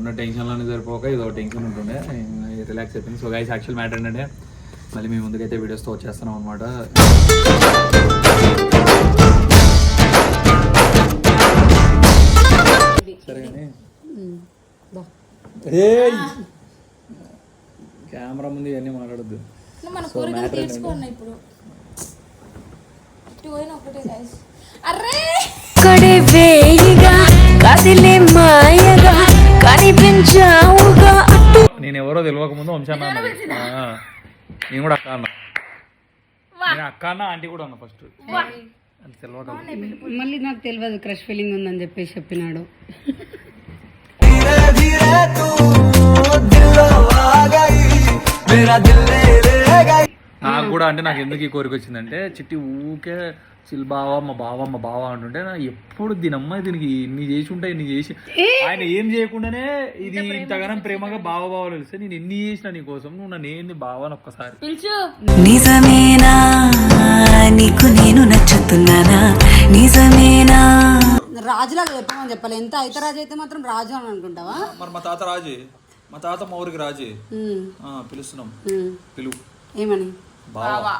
ఉన్న టెన్షన్లోనే సరిపోక ఇదో టెన్షన్ ఉంటుండే రిలాక్స్ అయిపోయింది. సో గైస్ యాక్చువల్ మ్యాటర్ ఏంటంటే మళ్ళీ మేము ముందుకైతే వీడియోస్తో వచ్చేస్తున్నాం అనమాట. సరే కానీ కెమెరా ముందు ఇవన్నీ మాట్లాడద్దు. నేను ఎవరో తెలియక ముందు వంశాన్న నేను కూడా అక్క అన్నా, నేను అక్క అన్న ఆంటీ కూడా అన్నా ఫస్ట్ తెలియక. మళ్ళీ నాకు తెలియదు క్రష్ ఫీలింగ్ ఉందని చెప్పేసి చెప్పినాడు. నాకు కూడా అంటే నాకు ఎందుకు ఈ కోరిక వచ్చిందంటే చిట్టి ఊకే చిల్ బావా మా బావ అంటుంటే ఎప్పుడు దీనమ్మ దీనికి ఇన్ని చేసి ఉంటాయి, ఇన్ని చేసి ఆయన ఏం చేయకుండానే ఇది ఇంతగానం ప్రేమగా బావలు తెలిస్తే నేను ఎన్ని చేసిన నీ కోసం, నువ్వు నన్ను ఏంది బావని ఒక్కసారి నిజమేనా నీకు నేను నచ్చుతున్నానా నిజమేనా రాజులాగా చెప్పమని చెప్పాలి. ఎంత అయితే రాజు అయితే మాత్రం రాజు అని అనుకుంటావా? మరి మా తాత రాజే, మా తాత మా ఊరికి రాజే. పిలుస్తున్నాం పిలువు ఏమని? బావా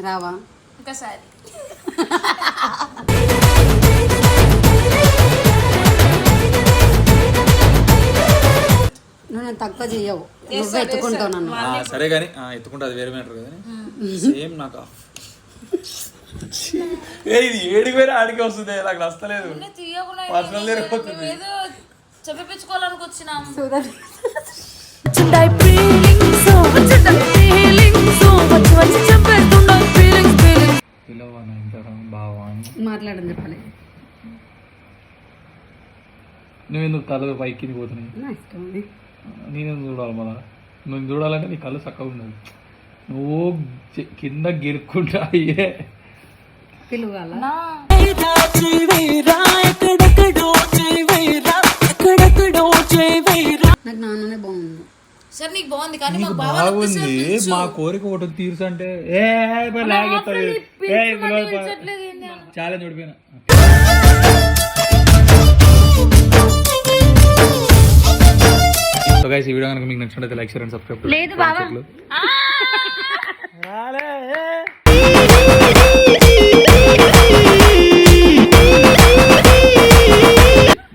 రావా ఒకసారి నువ్వు తక్కువ చెయ్యవు, నువ్వు ఎత్తుకుంటావు నన్ను. సరే కానీ ఎత్తుకుంటా అది వేరే మ్యాటర్ కానీ సేమ్ నాకు ఇది ఏడికి వేరే ఆడికి వస్తుంది, నాకు నచ్చలేదు. పర్సనల్ జరిగిపోతుంది. చెప్పిపించుకోవాలనుకు వచ్చినాం. మాట్లాడని చెప్పాలి. నువ్వెందుకు కళ్ళు పైకి పోతున్నాయి? నేనెందుకు చూడాలి మళ్ళా? నువ్వు చూడాలంటే నీ కళ్ళు చక్కగా ఉండాలి. నువ్వు కింద గిరుక్కుంటా అయ్యే పిలువాల. నాకు నాన్ననే బాగుంది. సరే నీకు బాగుంది కానీ బాగుంది. మా కోరిక ఒకటి తీర్చు అంటే చాలా చూడిపోయినా. సో గైస్ ఈ వీడియో కనుక మీకు నచ్చినట్లయితే లైక్ షేర్ అండ్ సబ్స్క్రైబ్. లేదు బావా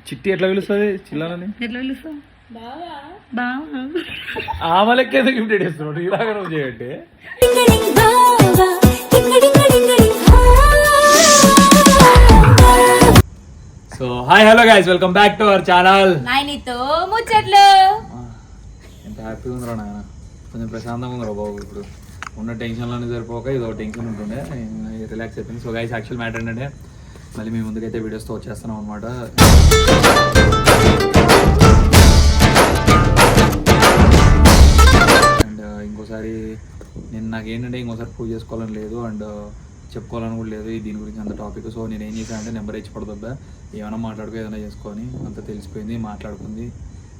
చిట్టి ఎట్లా పిలుస్తుంది చిల్లాలని? ఎట్లా పిలుస్తావు? ఆమెలకి ఎందుకు ఇమిటేట్ చేస్తున్నాడు? ఇలాగ నువ్వు చేయంటే. So hi hello guys, welcome back to our channel నాయనితో ముచ్చట్లు. ఎంత హ్యాపీగా ఉందిరా నాయన, కొంచెం ప్రశాంతంగా ఉందిరా బాబు. ఇప్పుడు ఉన్న టెన్షన్లోనే సరిపోక ఇదో టెన్షన్ ఉంటుండే రిలాక్స్ అయిపోయింది. సో గైస్ యాక్చువల్ మ్యాటర్ ఏంటంటే మళ్ళీ మేము ముందుకైతే వీడియోస్తో వచ్చేస్తున్నాం అనమాట. అండ్ ఇంకోసారి నేను నాకేంటంటే ఇంకోసారి ప్రూవ్ చేసుకోవాలని లేదు అండ్ చెప్పుకోవాలని కూడా లేదు దీని గురించి అంత టాపిక్. సో నేను ఏం చేశానంటే నెంబర్ ఇచ్చి పడదొద్దా, ఏమైనా మాట్లాడుకో ఏదైనా చేసుకొని అంత తెలిసిపోయింది, మాట్లాడుకుంది,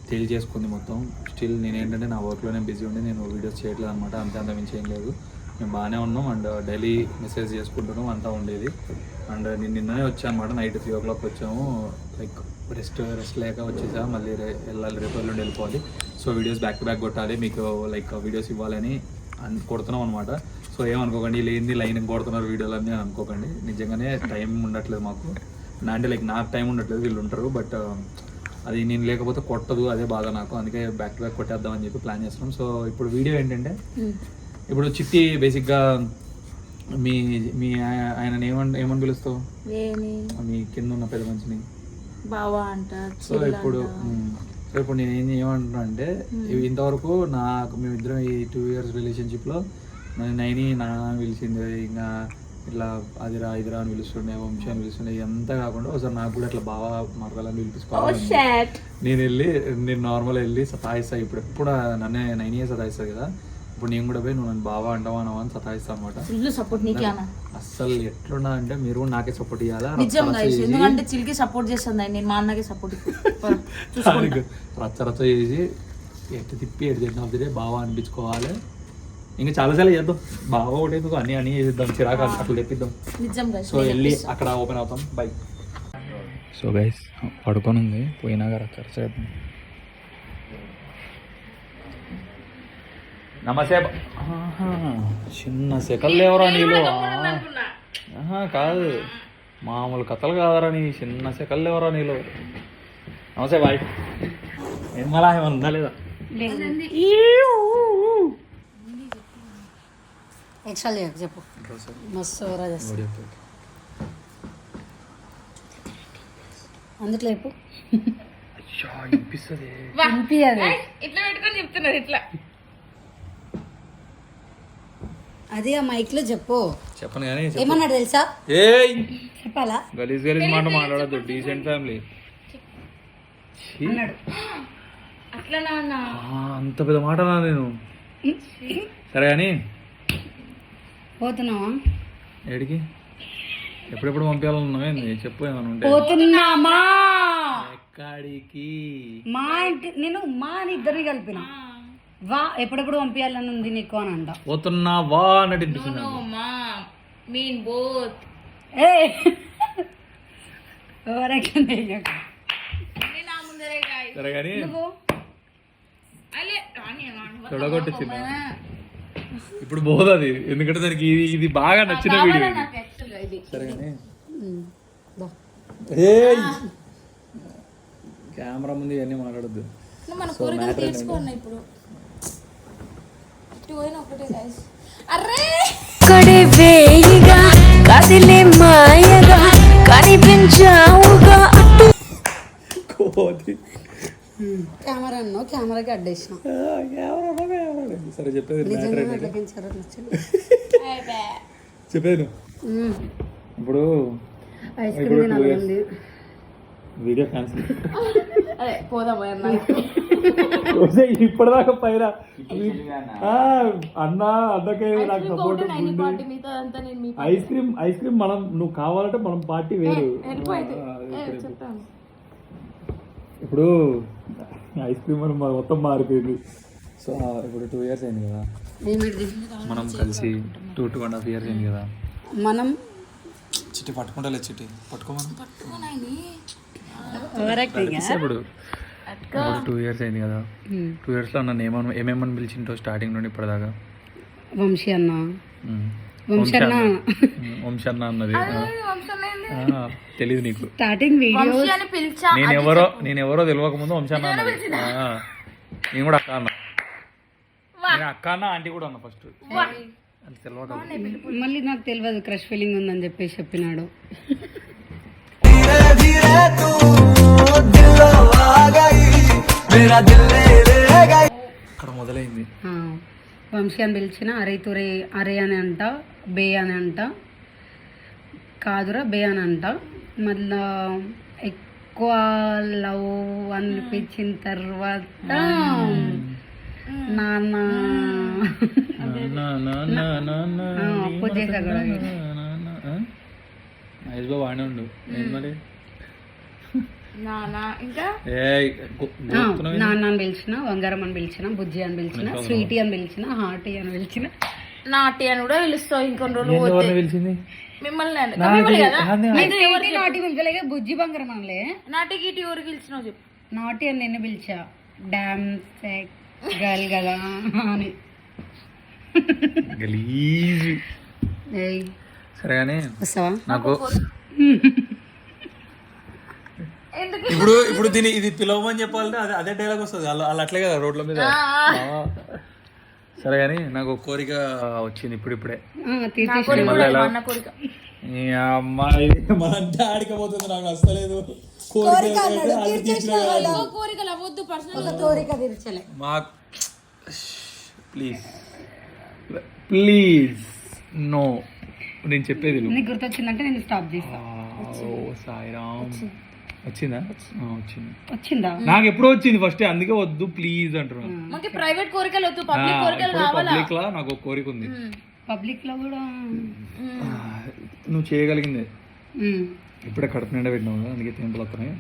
తెలియజేసుకుంది మొత్తం. స్టిల్ నేను ఏంటంటే నా వర్క్లోనే బిజీ ఉండి నేను వీడియోస్ చేయట్లేదు అనమాట. అంత మించి ఏం లేదు, మేము బాగానే ఉన్నాం అండ్ డైలీ మెసేజ్ చేసుకుంటున్నాం, అంతా ఉండేది. అండ్ నేను నిన్ననే వచ్చాను అనమాట, నైట్ 3 o'clock వచ్చాము. లైక్ రెస్ట్ లేక వచ్చేసా, మళ్ళీ వెళ్ళాలి, రేపు ఎల్లుండి వెళ్ళిపోవాలి. So videos back to back కొట్టాలి, మీకు లైక్ వీడియోస్ ఇవ్వాలని కొడుతున్నాం అనమాట. సో ఏమనుకోకండి, లేని లైన్ కొడుతున్నారు వీడియోలన్నీ అనుకోకండి, నిజంగానే టైం ఉండట్లేదు మాకు. అంటే లైక్ నాకు టైం ఉండట్లేదు, వీళ్ళు ఉంటారు, బట్ అది నేను లేకపోతే కొట్టదు, అదే బాధ నాకు. అందుకే బ్యాక్ టు బ్యాక్ కొట్టేద్దామని చెప్పి ప్లాన్ చేస్తున్నాం. సో ఇప్పుడు వీడియో ఏంటంటే, ఇప్పుడు చిట్టి బేసిక్గా మీ మీ ఆయన ఏమని పిలుస్తావు? మీ కింద ఉన్న పెద్ద మనిషిని బావా అంట. సో ఇప్పుడు నేను ఏమంటున్నా అంటే, ఇంతవరకు నాకు మేమిద్దరం ఈ 2 years రిలేషన్షిప్లో నైని నా పిలిచింది, ఇంకా ఇట్లా అదిరా ఇదిరా అని పిలుస్తుండే, వంశీ అని పిలుస్తుండే. ఇదంతా కాకుండా ఒకసారి నాకు కూడా ఇట్లా బాగా మరగాలని పిలిపించుకోవాలి. నేను నార్మల్ వెళ్ళి సతాయిస్తా. ఇప్పుడు ఎప్పుడు నన్నే నైనియే సతాయిస్తుంది కదా, ఇప్పుడు నేను కూడా పోయి నువ్వు నన్ను బాగా అంటావా అని సతాయిస్తా అనమాట. అస్సలు ఎట్లున్నా అంటే మీరు కూడా నాకే సపోర్ట్ ఇవ్వాలా. ఎందుకంటే చిల్కి సపోర్ట్ చేస్తుంది, నేను మా అన్నకి సపోర్ట్ రచ్చ చేసి ఎట్టు తిప్పి ఎటు తింటే బాగా అనిపించుకోవాలి. ఇంకా చాలాసార్లు చేద్దాం, బాగా ఒకటి ఎందుకు అన్ని చేద్దాం, చిరాకు అట్లా తెప్పిద్దాం. సో వెళ్ళి అక్కడ ఓపెన్ అవుతాం. బై. సో గైస్ పడుకొని ఉంది, పోయినాక రచ్చ చేద్దాం. నమస్తే చిన్న సెకల్ లేవరా నీలో కాదు మామూలు కథలు కాదరా నీ చిన్న సెకల్ లేవరా నీలో నమస్తే బాయ్ ఏం మళ్ళా ఏమన్నా ఉందా లేదా ఎక్స్ట్రా చేయకు చెప్పు మస్తు ఓవరాల్ చేస్తా అందుట్లో చెప్పు వినిపిస్తుంది ఇట్లా పెట్టుకొని చెప్తున్నారు ఇట్లా అది ఆ మైక్ లో చెప్పు చెప్పను కానీ ఏమన్నాడు తెలుసా ఏయ్ చెప్పాలా గలీజ్ మాట మాట్లాడద్దు డీసెంట్ ఫ్యామిలీ అన్నాడు అట్లా నాన్న అంత పెద్ద మాట నా నేను సరే కానీ పోతున్నావా ఏడికి ఎప్పుడెప్పుడు పంపించాలన్నావేంది చెప్పు ఏమైనా ఉంటే పోతున్నామా ఎక్కడికి మా ఇంటి నేను మా అని ఇద్దరిని కలిపిన వా ఎప్పుడెప్పుడు పంపించాలని ఉంది నీకు అని అంట పోతున్నా వా అన్నట్టు వినిపిస్తుంది నాకు. మా మీన్ బోత్ ఏ ఓవరాక్షన్ చేయకు. నా ముందరే గాయ్ సరే కానీ అలే రాని తొడగొట్టించింది ఇప్పుడు పోదు అది ఎందుకంటే దానికి ఇది బాగా నచ్చిన వీడియో ఇది. నాకు యాక్చువల్గా ఇది సరే కానీ దా. ఏయ్ కెమెరా ముందు ఇవన్నీ మాట్లాడద్దు మన కోరికలు తీర్చుకున్నా ఇప్పుడు ఇటు పోయిన ఒకటే గైస్ అర్రే కడే వేయిగా కదిలే మాయగా కనిపించావుగా అటు కోతి కెమెరా అన్నావు కెమెరాకి అడ్డేసిన సరే చెప్పేది నిజంగా అడ్డగించారు నచ్చింది చెప్పేది ఇప్పుడు ఐస్ క్రీమ్ తినాలి వీడియో క్యాన్సిల్ అదే పోదాం అన్న ఇప్పటిదాకా పైన అన్న అన్నకే నాకు సపోర్ట్ పార్టీ మీతో అంతా నేను మీ ఐస్ క్రీమ్ మనం నువ్వు కావాలంటే మనం పార్టీ వేరు చెప్తాను ఇప్పుడు ఐస్ క్రీమ్ అని మొత్తం మారిపోయింది సో ఇప్పుడు 2 years అయింది కదా మనం కలిసి 2.5 years అయింది కదా మనం చిట్టి పట్టుకుంటా చిట్టి పట్టుకోమని ఇప్పుడు 2 years అయింది కదా 2 years లో నన్ను ఏమేమని పిలిచింటో స్టార్టింగ్ నుండి ఇప్పటిదాకా వంశీ అన్న వంశీ అన్న అన్నది తెలీదు నీకు స్టార్టింగ్ వీడియో అని పిలిచా నేనెవరో తెలియక ముందు వంశీ అన్న అన్నది నేను కూడా అక్క అన్న నేను అక్క అన్న ఆంటీ కూడా అన్న ఫస్ట్ అది తెలియక మళ్ళీ నాకు తెలియదు క్రష్ ఫీలింగ్ ఉందని చెప్పేసి చెప్పినాడు అక్కడ మొదలైంది వంశీ అని పిలిచిన అరే తురే అరే అని అంట బే అని అంట కాదురా బే అని అంట మళ్ళా ఎక్కువ లవ్ అనిపించిన తర్వాత నాన్న పూజ చేసా కూడా మహేష్ బాబు ఆడే ఉండు ఏం మరి ఇంకా నాన్న అని పిలిచిన వంగారం అని పిలిచిన బుజ్జి అని పిలిచిన స్వీటీ అని పిలిచిన హార్టీ అని పిలిచిన నాటి అని కూడా పిలుస్తావు ఇంకొన్ని రోజులు ఎవరిని పిలిచింది మిమ్మల్ని నాటి పిలిచలేక బుజ్జి బంగారం అనలే నాటి గిటి ఎవరు పిలిచినావు చెప్పు నాటి అని నిన్ను పిలిచా డామ్ గర్ల్ కదా అని గలీజ్ సరే కానీ వస్తావా నాకు ఇప్పుడు దీన్ని ఇది పిలవమని చెప్పాలంటే అదే డైలాగ్ వస్తుంది వాళ్ళు అట్లే కదా రోడ్ల మీద సరే కానీ నాకు ఒక కోరిక వచ్చింది ఇప్పుడిప్పుడే మళ్ళీ ఎలా ఈ అమ్మాయి మనంతా ఆడికపోతుంది నాకు అస్తలేదు కోరికలు అవ్వద్దు పర్సనల్ కోరిక తీర్చలే మా ప్లీజ్ నో నేను చెప్పేది నీకు గుర్తొచ్చిందంటే నేను స్టాప్ చేస్తాను సాయిరామ్ వచ్చిందా వచ్చిందా నాకు ఎప్పుడో వచ్చింది ఫస్ట్ అందుకే వద్దు ప్లీజ్ అంటున్నాను మనకి ప్రైవేట్ కోరికలు వద్దు పబ్లిక్ కోరికలు కావాలా పబ్లిక్ లా నాకు ఒక కోరిక ఉంది పబ్లిక్ లో కూడా నువ్వు చేయగలిగింది ఇప్పుడే కడుపు నిండా పెట్టినావు కదా అందుకే టెంపుల్ వస్తున్నాయి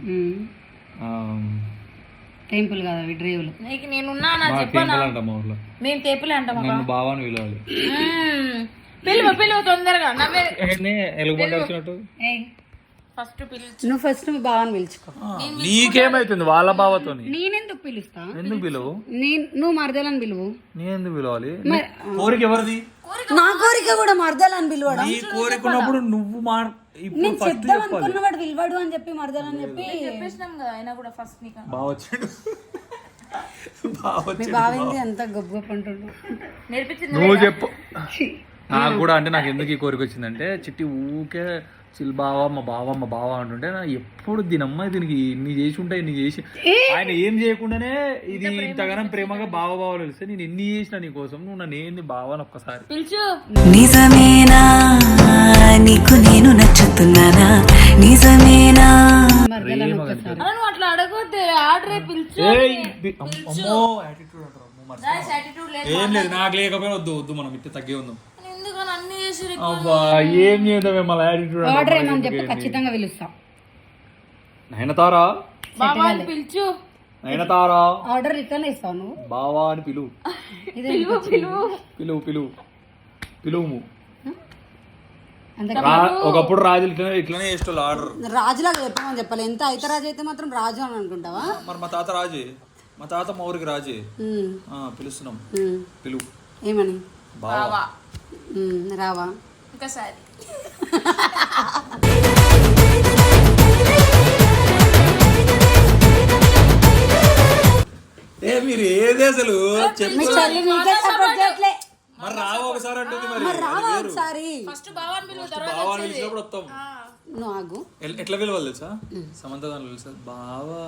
టెంపుల్ కదా డ్రైవ్లు నీకు నేనున్నా అంటాం మా ఊర్లో మేము టేపులే అంటాం నన్ను బావాని పిలవాలి పిలువ తొందరగా ఎలుగుబంటి వచ్చినట్టు ఫస్ట్ పిలిచి నువ్వు ఫస్ట్ మీ బావని పిలుచుకో. నీకేమైతుంది వాళ్ళ బావతోని? నేనెందుకు పిలుస్తా? ఎందుకు పిలువు? నువ్వు మరదలని పిలువు. నేను ఎందుకు పిలవాలి? కోరిక ఎవరిది? నా కోరిక కూడా మరదలని పిలవడం. నీ కోరిక ఉన్నప్పుడు నువ్వు నేను చెప్దాం అనుకున్నవాడు పిలవాడు అని చెప్పి మరదలని చెప్పి చెప్పేసినాం కదా. అయినా కూడా ఫస్ట్ నీకు బావ వచ్చాడు. మీ బావేంది అంత గొప్ప గొప్ప అంటుండు. నేర్పించింది నువ్వు చెప్పు. నాకు కూడా అంటే నాకు ఎందుకు ఈ కోరిక వచ్చిందంటే చిట్టి ఊకే చిల్ బావా మా బావ అంటుంటే నా ఎప్పుడు దీనమ్మ దీనికి ఇన్ని చేసి ఉంటాయి ఇన్ని చేసి ఆయన ఏం చేయకుండానే ఇది ఇంతగానం ప్రేమగా బావలు తెలిస్తే నేను ఎన్ని చేసిన నీ కోసం నువ్వు నన్ను ఏంది బావని ఒక్కసారి పిలుచు. నిజమేనా నీకు నేను నచ్చుతున్నానా నిజమేనా మరదలని ఒక్కసారి. నువ్వు అట్లా అడగొద్దు. ఆర్డరే పిలుచు. అమ్మో యాటిట్యూడ్ అంటారు. యాటిట్యూడ్ లేదు. ఏం లేదు నాకు లేకపోయినా వద్దు మనం ఇట్లా తగ్గే ఉందాం. ఎందుకని అన్ని చేసి అబ్బా ఏం చేద్దామే మళ్ళీ యాటిట్యూడ్ ఆర్డర్ ఏమని చెప్పి ఖచ్చితంగా పిలుస్తా. నయనతారా బాబా అని పిలుచు. నయనతారా ఆర్డర్ రిటర్న్ ఇస్తావు నువ్వు. బావా అని పిలువు. పిలువు. ఒకప్పుడు రాజులు ఇట్లనే చేసేవాళ్ళు ఆర్డర్. రాజులాగా చెప్పమని చెప్పాలి. ఎంత అయితే రాజు అయితే మాత్రం రాజు అని అనుకుంటావా? మరి మా తాత రాజే. మా తాత మా ఊరికి రాజే. పిలుస్తున్నాం. పిలువు. ఏమని? బావా. రావా ఇంకోసారి. మీరు ఏది అసలు మీ చెల్లి నీకే సపోర్ట్ చేయట్లే. మరి రావా ఒకసారి అంటుంది. మరి రావా ఒకసారి. ఫస్ట్ బావాని పిలువు. తర్వాత బావాని పిలిచినప్పుడు వస్తాం. నువ్వు ఆగు. ఎట్లా పిలవాలి తెలుసా? సమంత దాని తెలుసా? బావా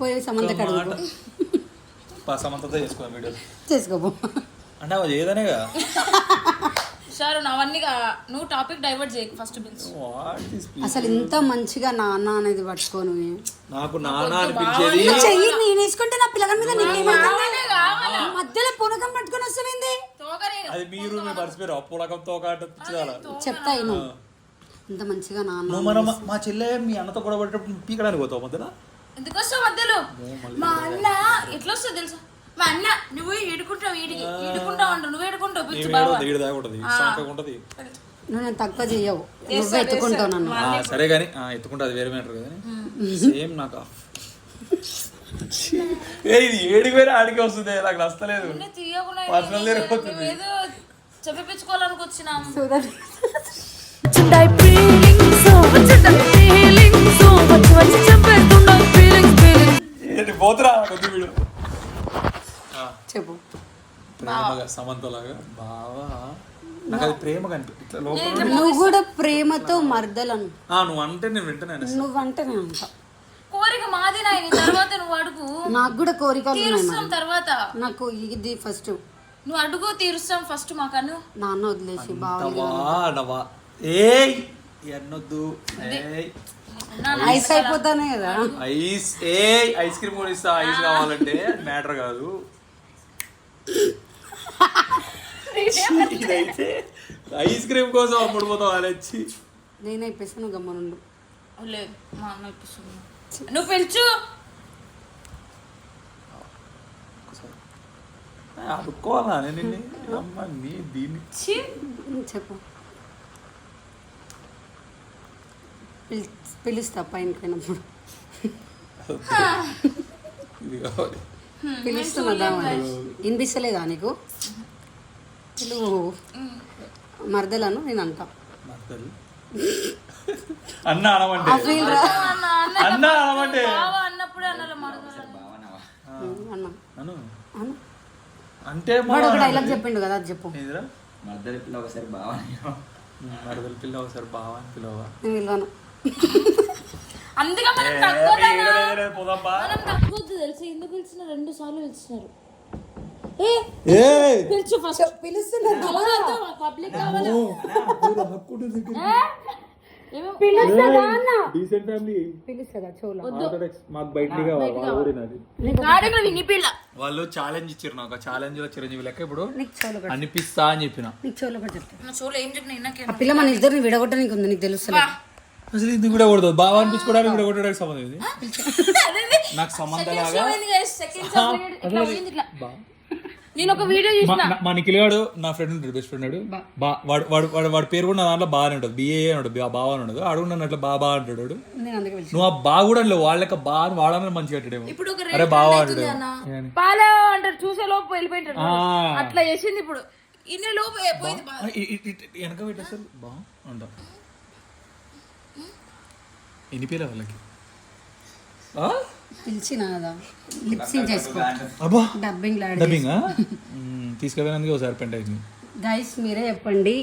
పోయి సమంత కడుగు. సమంతతో చేసుకోవాలి వీడియో చేసుకోబో అంటే అవి ఏదనేగా. సార్ అవన్నీగా నువ్వు టాపిక్ డైవర్ట్ చేయకు. ఫస్ట్ పిలుచు. అసలు ఇంత మంచిగా నాన్న అనేది పట్టుకోను. నాకు నాన్న అనిపించేది చెయ్యి నేను వేసుకుంటే నా పిల్లగాని మీద నీకేమవుతుంది? మధ్యలో పునకం పట్టుకొని వస్తుంది. అది మీరు మీ పరిస్థితి పులకంతో చెప్తా నువ్వు ఇంత మంచిగా నాన్న. నువ్వు మనం మా చెల్లె మీ అన్నతో కూడా పడేటప్పుడు పీకడానికి పోతావు మధ్యలో. ఎందుకు వస్తావు మధ్యలో? మా అన్న ఎట్లా వస్తుంది తెలుసా? మా అన్న నువ్వు ఏడుకుంటావు ఏడుకుంటావు అంటావు. నువ్వు ఏడుకుంటావు పిలిచి బావా. నువ్వు నేను తక్కువ చెయ్యవు. నువ్వు ఎత్తుకుంటావు నన్ను. సరే కానీ ఎత్తుకుంటా అది వేరే మ్యాటర్ కానీ సేమ్ నాకు ఇది ఏడికి వేరే ఆడికి వస్తుంది. నాకు నచ్చలేదు. ఏదో చెప్పిపించుకోవాలనుకు వచ్చినాం. పోతురా కొద్ది వీడు చెప్పు. ప్రేమగా సమంతలాగా బావా నాకు అది ప్రేమగా అనిపి. నువ్వు కూడా ప్రేమతో మర్దలను. నువ్వు అంటే నేను వింటాను. నువ్వంటే నేను అంటా. కోరిక మాది నాయన. తర్వాత నువ్వు అడుగు. నాకు కూడా కోరికలు తీరుస్తాం. తర్వాత నాకు ఇది ఫస్ట్ నువ్వు అడుగు తీరుస్తాం. ఫస్ట్ మాకను నాన్న వదిలేసి బాగా ఎన్నొద్దు ఐస్ అయిపోతానే కదా. ఐస్ క్రీమ్ కూడా ఇస్తా. ఐస్ కావాలంటే మ్యాటర్ కాదు. ఇదైతే ఐస్ క్రీమ్ కోసం అప్పుడు పోతావు అలొచ్చి. నేనే ఇప్పేసి నువ్వు గమ్మనుండు. లేదు మా అన్న ఇప్పిస్తున్నా. నువ్వు పిలుచు. అడుక్కోవాలా నేను అమ్మ నీ దీన్ని చెప్పు. పిలుస్తా పైన పోయినప్పుడు. ఇది కావాలి. పిలుస్తున్నదా వినిపిస్తలేదా నీకు? నువ్వు మరదలను నేను అంటా. అన్న అనమంటే అన్న అనమంటే అన్నప్పుడే అన్నలో అను అంటే వాడు ఒక డైలాగ్ చెప్పిండు కదా, అది చెప్పు. మరదల పిల్ల ఒకసారి బావా అని పిలవా. నేను పిలవను. అందుకే మనం తక్కువద్దు తెలుసు. ఎందుకు పిలిచిన 2 సార్లు పిలిచినారు. పిలుచు ఫస్ట్. పిలుస్తున్నారు పబ్లిక్ కావాలి. వాళ్ళు ఛాలెంజ్ ఇచ్చారు నాకు. ఛాలెంజ్ లో చిరంజీవి లెక్క ఇప్పుడు అనిపిస్తా అని చెప్పిన. పిల్ల మన ఇద్దరిని విడగొట్టడానికి ఉంది. నీకు తెలుస్తుంది అసలు ఇది కూడా కొడదు. బాగా అనిపించుకోవడానికి విడగొట్టడానికి సంబంధం ఇది. నాకు సంబంధం లాగా నేను ఒక వీడియో చూసిన మా నిఖిల్ నా ఫ్రెండ్ ఉంటాడు, బెస్ట్ ఫ్రెండ్ వాడు పేరు కూడా నా దాంట్లో బాగానే ఉంటుంది, బిఏ ఉంటాడు, బాగా అని ఉండదు, అడుగున్నాను అట్లా బాగా అంటాడు వాడు. నేను అందుకే పిలిచిన. నువ్వు ఆ బాగా కూడా లేవు, వాళ్ళకి బాగా వాడమని మంచిగా కట్టాడేమో. ఇప్పుడు ఒక అరే బాగా అంటాడు. పాలా అంటారు, చూసే లోపు వెళ్ళిపోయింటారు. అట్లా చేసింది ఇప్పుడు ఇన్ని లోపు పోయింది. వెనక పెట్టేస్తారు బా అంట. ఎన్ని పేర్లు వాళ్ళకి పిలిచిన కదా లిప్సింగ్ చేసుకో, అబ్బా డబ్బింగ్ డబ్బింగా తీసుకెళ్ళడానికి ఒకసారి పెంట్ అయింది. గైస్ మీరే చెప్పండి,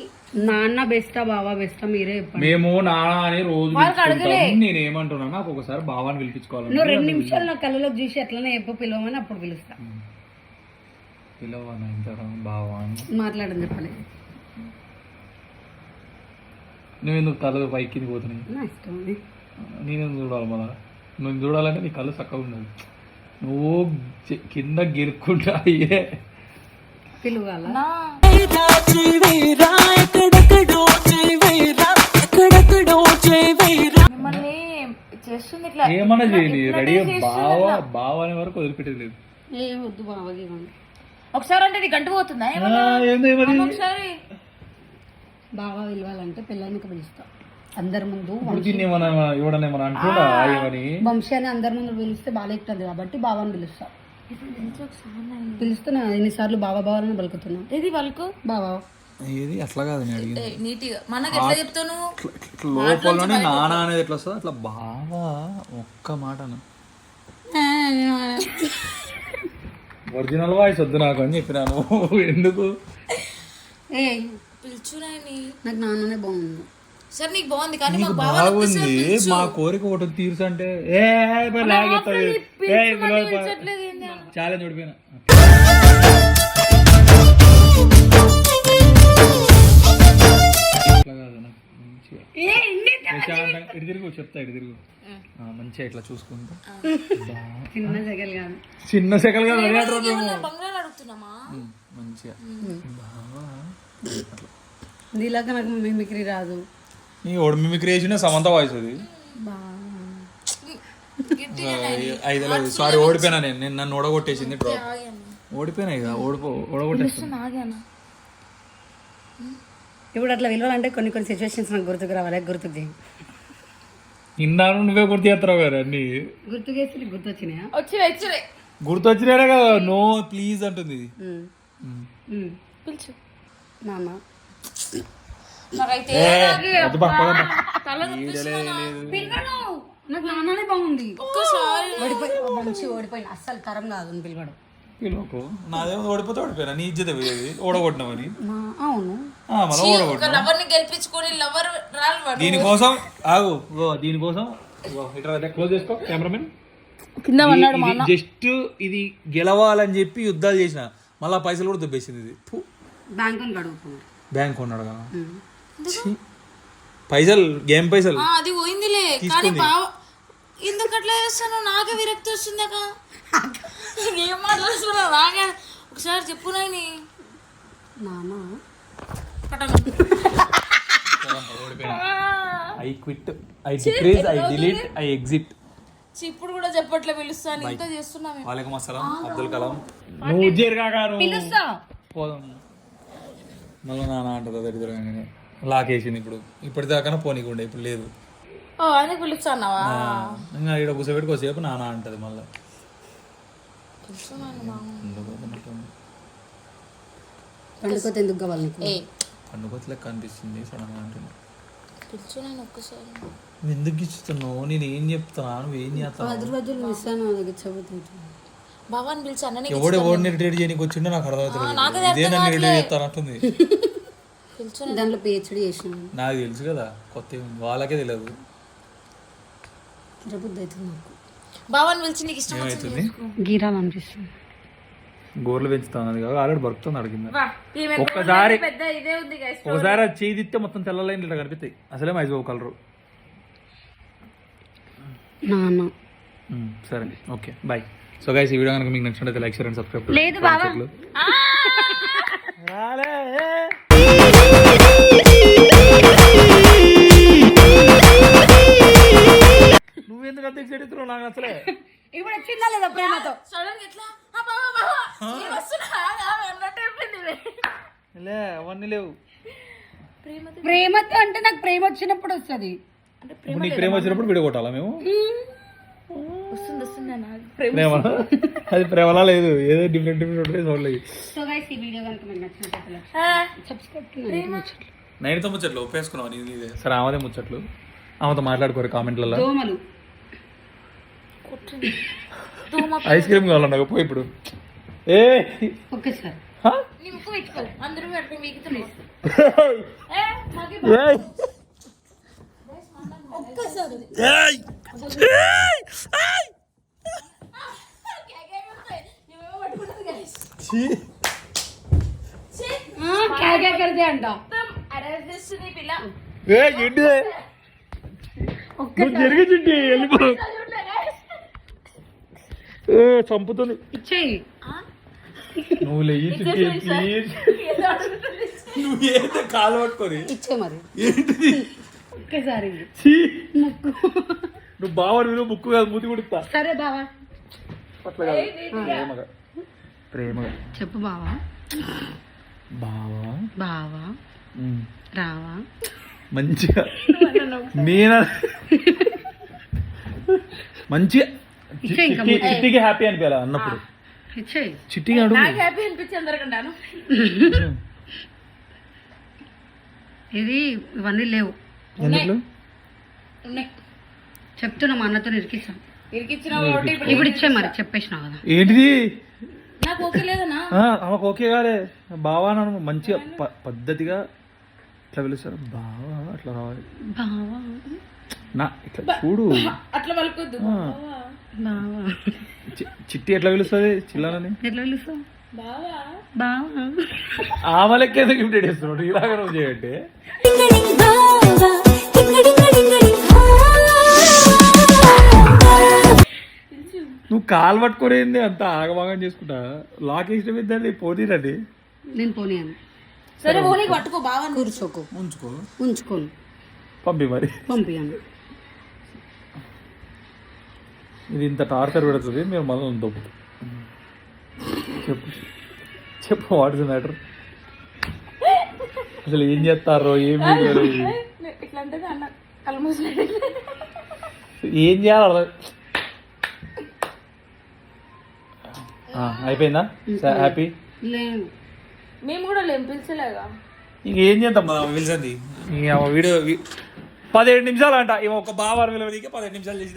నాన్న బెస్టా బావా బెస్టా, మీరే చెప్పండి. మేము నాన్న అని రోజు పిలుచుకుంటాం. నేను ఏమంటున్నా, నాకు ఒకసారి బావాని పిలిపించుకోవాలి. నువ్వు 2 నిమిషాలు నా కళ్ళలోకి చూసి ఎట్లనే ఎప్పుడు పిలవమని అప్పుడు పిలుస్తా. పిలవనా ఇంత బావా మాట్లాడని చెప్పాలి. నువ్వు ఎందుకు తల పైకి పోతున్నాయి? నా ఇష్టం అది. నేనెందుకు చూడాలి మళ్ళా? నువ్వు చూడాలంటే నీ కళ్ళు చక్కగా ఉండదు, నువ్వు కింద గిరుక్కుంటా అయ్యే పిలువాల. మిమ్మల్ని చేస్తుంది ఇట్లా ఏమన్నా చేయని రెడీ బావ అనే వరకు వదిలిపెట్టేది లేదు. ఏం వద్దు బావకి ఇవ్వండి. ఒకసారి అంటే ఇది గంట పోతుందా? ఒకసారి బావా పిలవాలంటే పిల్లలకి పిలుస్తా అందరి ముందు. వంశీ అని అందరి ముందు పిలిస్తే బాగా ఎక్కుతుంది కాబట్టి బావాని పిలుస్తా. పిలుస్తున్నా ఎన్నిసార్లు బావా బావాలని పలుకుతున్నా. ఇది వాళ్ళకు బావా ఏది అట్లా కాదు నీట్గా మనకి ఎట్లా చెప్తాను, లోపలనే నాన్న అనేది ఎట్లా వస్తుంది అట్లా బావా ఒక్క మాట ఒరిజినల్ వాయిస్ వద్దు నాకు అని చెప్పినాను. ఎందుకు ఏ పిలుచురాని, నాకు నాన్ననే బాగుంది. సరే నీకు బాగుంది కానీ నీకు బాగుంది, మా కోరిక ఒకటి తీర్చు అంటే చాలా చూడిపోయినా. అట్లా కాదు నాకు మంచిగా ఇటు తిరుగు చెప్తా, ఇటు తిరుగు మంచిగా ఇట్లా చూసుకుంటా. చిన్న సెగలు కాదు, చిన్న సెకలు కాదు బంగ్లాలు అడుగుతున్నామా మంచిగా బావా. నీలాగా నాకు మిమిక్రీ రాదు. నీ ఓడి మిమిక్రీ చేసిన సమంత వాయిస్ అది. సారీ ఓడిపోయినా నేను నన్ను ఓడగొట్టేసింది డ్రాప్. ఓడిపోయినా ఇక ఓడగొట్టేస్తున్నా. ఇప్పుడు అట్లా విలువాలంటే కొన్ని కొన్ని సిచ్యువేషన్స్ నాకు గుర్తుకు రావాలి. గుర్తుకు చేయి. ఇందాను నువ్వే గుర్తు చేస్తావు కదా అన్ని. గుర్తు చేసి గుర్తొచ్చినాయా? వచ్చినాయి గుర్తొచ్చినాడే కదా. నో ప్లీజ్ అంటుంది. పిలుచు నాన్న. నాకైతే నాకు నాన్ననే బాగుంది. ఒక్కసారి ఓడిపోయిన అస్సలు తరం కాదు పిలవడం. పిలువకు, నాదేమో ఓడిపోతే ఓడిపోయినా, నీ ఇజ్జత పోయేది ఓడగొట్టినామని. అవును, లవర్ ని గెలిపించుకొని లవర్ రాలి దీనికోసం ఆగు, దీనికోసం క్లోజ్ చేసుకో కెమెరామెన్. జస్ట్ ఇది గెలవాలని చెప్పి యుద్ధాలు చేసిన, మళ్ళా పైసలు కూడా దుబ్బేసింది. ఇది బ్యాంక్ ఉన్నాడు కదా పైసలు, గేమ్ పైసలు అది పోయిందిలే. కానీ బావ ఎందుకు అట్లా చేస్తాను? నాకే విరక్తి వస్తుందాక. ఏం మాట్లాడుతున్నా నాకే ఒకసారి చెప్పు Nayani. I quit, I decrease, I delete, I exit. ఇప్పుడు కూడా చెప్పట్లే, పిలుస్తాను ఇంత చేస్తున్నా. వాలేకుం అస్సలాం, అబ్దుల్ కలాం. నువ్వు ఉజ్జేరుగాను పోదాం. మళ్ళీ నాన్న అంటుంది దరిద్రంగానే. లాకేసింది ఇప్పుడు, ఇప్పటిదాకా పోనీకుండే, ఇప్పుడు లేదు. అని పిలుస్తాన్నావా? ఇంకా ఇక్కడ కూర్చోబెట్టి కొద్దిసేపు నాన్న అంటది మళ్ళీ. పండుకోతే ఎందుకు కావాలి? పండుకోత లెక్క అనిపిస్తుంది సడన్ గా అంటుంది. ఒక్కసారి నువ్వు ఎందుకు ఇస్తున్నావు? నేను ఏం చెప్తున్నా, నువ్వు ఏం చేస్తాను? బావాని పిలిచి అన్న ఎవడిని ఇరిటేట్ చేయడానికి వచ్చిండో నాకు అర్థమవుతుంది. ఇదే నన్ను ఇరిటేట్ చేస్తాను అంటుంది. దాంట్లో పిహెచ్డి చేసిన నాకు తెలుసు కదా, కొత్త వాళ్ళకే తెలియదు. బావాని పిలిచి నీకు ఇష్టం ఏమవుతుంది? గీరాలు అనిపిస్తుంది. గోర్లు పెంచుతాను అది కాదు, ఆల్రెడీ బరుకుతుంది అడిగింది. ఒక్కసారి ఒకసారి అది చేయిస్తే మొత్తం తెల్ల లైన్ ఇట్లా కనిపిస్తాయి. అసలే మైజో కలరు. సరే ఓకే బాయ్. సో గైస్ ఈ వీడియో కనుక మీకు నచ్చినట్లయితే లైక్ షేర్ అండ్ సబ్స్క్రైబ్. లేదు బావా నువ్వెందుకు అంత ఎక్సైట్ అవుతున్నావు? నాకు అసలే ఇప్పుడు వచ్చిందా లేదా ప్రేమతో? సడన్ ఎట్లా అవన్నీ లేవు. ప్రేమతో అంటే నాకు ప్రేమ వచ్చినప్పుడు వస్తుంది. ఇప్పుడు నీకు ప్రేమ వచ్చినప్పుడు విడగొట్టాలా మేము? వస్తుంది ప్రేమ అది ప్రేమలా లేదు, ఏదో డిఫరెంట్ ఉంటుంది చూడలేదు. సో గైస్ ఈ వీడియో కనుక మీకు నచ్చినట్లయితే సబ్స్క్రైబ్. నైన్తో ముచ్చట్లు ఒప్పేసుకున్నావు నీదే. సరే ఆమెదే ముచ్చట్లు, ఆమెతో మాట్లాడుకోరు కామెంట్లలో. దోమలు ఐస్ క్రీమ్ కావాలన్నా పోయి ఇప్పుడు. ఏ ఓకే సార్ నీ ముక్కు పెట్టుకో, అందరూ పెట్టుకో, మిగుతున్నాయి. క్యా కర్దే అంట. జరిగే చుట్టి వెళ్ళిపో. చంపుతుంది. ఇచ్చేయి. నువ్వు లేయి చుట్టి ప్లీజ్. నువ్వు ఏంటో కాలు పట్టుకొని ఇచ్చే మరి ఏంటిది ఒకేసారి ముక్కు. నువ్వు బావని విలువ ముక్కు కాదు మూతి కుడుతా. సరే బావా అట్లా కాదు, ప్రేమగా ప్రేమగా చెప్పు బావా. బావా బావా రావా మంచిగా నేను మంచిగా చిట్టికి హ్యాపీ అనిపించాలి అన్నప్పుడు. ఇచ్చేయి. చిట్టికి అడుగు. హ్యాపీ అనిపించి అందరికంటాను. ఇది ఇవన్నీ లేవు. ఎందుకు చెప్తున్నా మా అన్నతో ఇరికిస్తాను. ఇరికిచ్చిన ఇప్పుడు ఇచ్చే మరి చెప్పేసినావు కదా. ఏంటిది నాకు ఓకే లేదనా? ఆమెకు ఓకే కాలే. బావా నన్ను మంచిగా పద్ధతిగా ఇట్లా పిలుస్తారు. బావా అట్లా రావాలి. బావా నా ఇట్లా చూడు. అట్లా పలుకొద్దు. బావా చిట్టి ఎట్లా పిలుస్తుంది చిల్లనని? ఎట్లా పిలుస్తావు? బావా బావా ఆమె లెక్క ఎందుకు ఇమిటేట్ చేస్తున్నాడు? ఇలాగ నువ్వు చేయంటే నువ్వు కాలు పట్టుకోరేంది అంత ఆగమాగం చేసుకుంటా. లాక్ ఇష్టం ఇద్దండి పోనీరండి. నేను పోనీయాను. సరే ఓనీ పట్టుకో బావా. కూర్చోకు. ఉంచుకోను. పంపి మరి పంపియాను. ఇది ఇంత టార్చర్ పెడుతుంది, మీరు మళ్ళీ దొబ్బు. చెప్పు చెప్పు వాట్ ఇస్ ద మ్యాటర్? అసలు ఏం చేస్తారో ఏం ఇట్లా అంటే అన్న కళ్ళు ఏం చేయాలి? అయిపోయిందా? హ్యాపీ? లేదు మేము కూడా లేం పిలిచలేగా. ఇంకేం చేద్దాం పిలిచింది వీడియో 17 నిమిషాలు అంట. ఇవ ఒక బావారు విలువకి 17 నిమిషాలు చేసి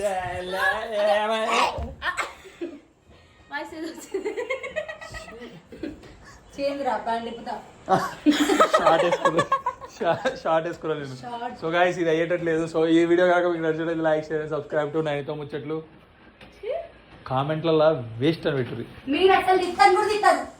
షార్ట్ వేసుకున్నాను నేను. సో గాయ్స్ ఇది అయ్యేటట్లేదు. సో ఈ వీడియో కాక మీకు నచ్చినట్లయితే లైక్ షేర్ సబ్స్క్రైబ్ టు నైన్తో ముచ్చట్లు. కామెంట్లలో వేస్ట్ అని పెట్టుర్రి.